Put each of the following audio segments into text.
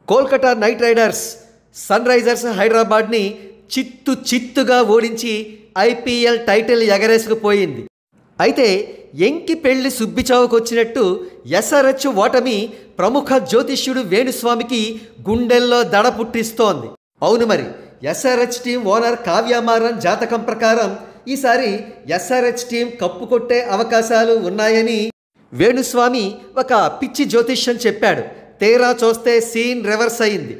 Kolkata Knight Riders Sunrisers హైదరాబాద్ని చిత్తుగా ఓడించి ఐపీఎల్ టైటిల్ ఎగరేసుకుపోయింది. అయితే ఎంకి పెళ్లి సుబ్బిచావుకు వచ్చినట్టు ఎస్ఆర్హెచ్ ఓటమి ప్రముఖ జ్యోతిష్యుడు వేణుస్వామికి గుండెల్లో దడ పుట్టిస్తోంది. అవును మరి, ఎస్ఆర్హెచ్ టీం ఓనర్ కావ్యమారన్ జాతకం ప్రకారం ఈసారి ఎస్ఆర్హెచ్ టీం కప్పు కొట్టే అవకాశాలు ఉన్నాయని వేణుస్వామి ఒక పిచ్చి జ్యోతిష్యం చెప్పాడు. తీరా చూస్తే సీన్ రివర్స్ అయింది.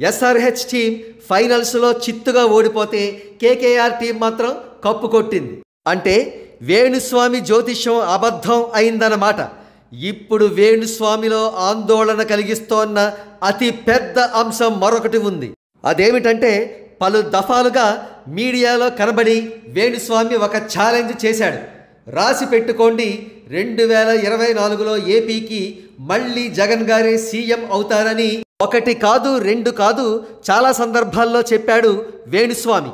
ఎస్ఆర్హెచ్ టీం ఫైనల్స్లో చిత్తుగా ఓడిపోతే కేకేఆర్ టీం మాత్రం కప్పు కొట్టింది. అంటే వేణుస్వామి జ్యోతిష్యం అబద్ధం అయిందన్నమాట. ఇప్పుడు వేణుస్వామిలో ఆందోళన కలిగిస్తోన్న అతి పెద్ద అంశం మరొకటి ఉంది. అదేమిటంటే పలు దఫాలుగా మీడియాలో కనబడి వేణుస్వామి ఒక ఛాలెంజ్ చేశాడు. రాసి పెట్టుకోండి, 2024లో ఏపీకి మళ్ళీ జగన్ గారే సీఎం అవుతారని ఒకటి కాదు రెండు కాదు చాలా సందర్భాల్లో చెప్పాడు వేణుస్వామి.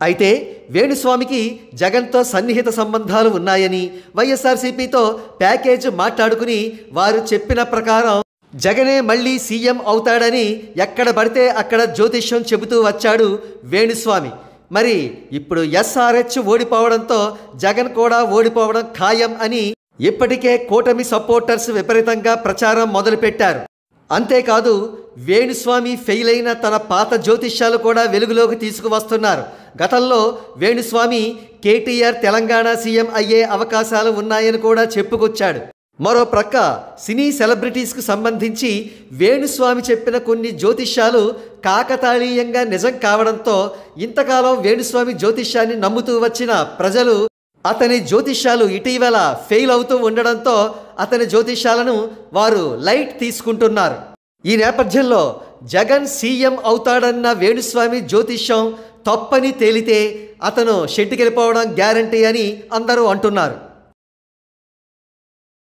అయితే వేణుస్వామికి జగన్తో సన్నిహిత సంబంధాలు ఉన్నాయని, వైఎస్ఆర్సీపీతో ప్యాకేజ్ మాట్లాడుకుని వారు చెప్పిన ప్రకారం జగనే మళ్ళీ సీఎం అవుతాడని ఎక్కడ పడితే అక్కడ జ్యోతిష్యం చెబుతూ వచ్చాడు వేణుస్వామి. మరి ఇప్పుడు ఎస్ఆర్హెచ్ ఓడిపోవడంతో జగన్ కూడా ఓడిపోవడం ఖాయం అని ఇప్పటికే కూటమి సపోర్టర్స్ విపరీతంగా ప్రచారం మొదలుపెట్టారు. అంతేకాదు వేణుస్వామి ఫెయిల్ అయిన తన పాత జ్యోతిష్యాలు కూడా వెలుగులోకి తీసుకువస్తున్నారు. గతంలో వేణుస్వామి కేటీఆర్ తెలంగాణ సీఎం అయ్యే అవకాశాలు ఉన్నాయని కూడా చెప్పుకొచ్చాడు. మరో ప్రక్క సినీ సెలబ్రిటీస్కు సంబంధించి వేణుస్వామి చెప్పిన కొన్ని జ్యోతిష్యాలు కాకతాళీయంగా నిజం కావడంతో ఇంతకాలం వేణుస్వామి జ్యోతిష్యాన్ని నమ్ముతూ వచ్చిన ప్రజలు అతని జ్యోతిష్యాలు ఇటీవల ఫెయిల్ అవుతూ ఉండడంతో అతని జ్యోతిష్యాలను వారు లైట్ తీసుకుంటున్నారు. ఈ నేపథ్యంలో జగన్ సీఎం అవుతాడన్న వేణుస్వామి జ్యోతిష్యం తప్పని తేలితే అతను షెడ్డుకెళ్ళిపోవడం గ్యారంటీ అని అందరూ అంటున్నారు.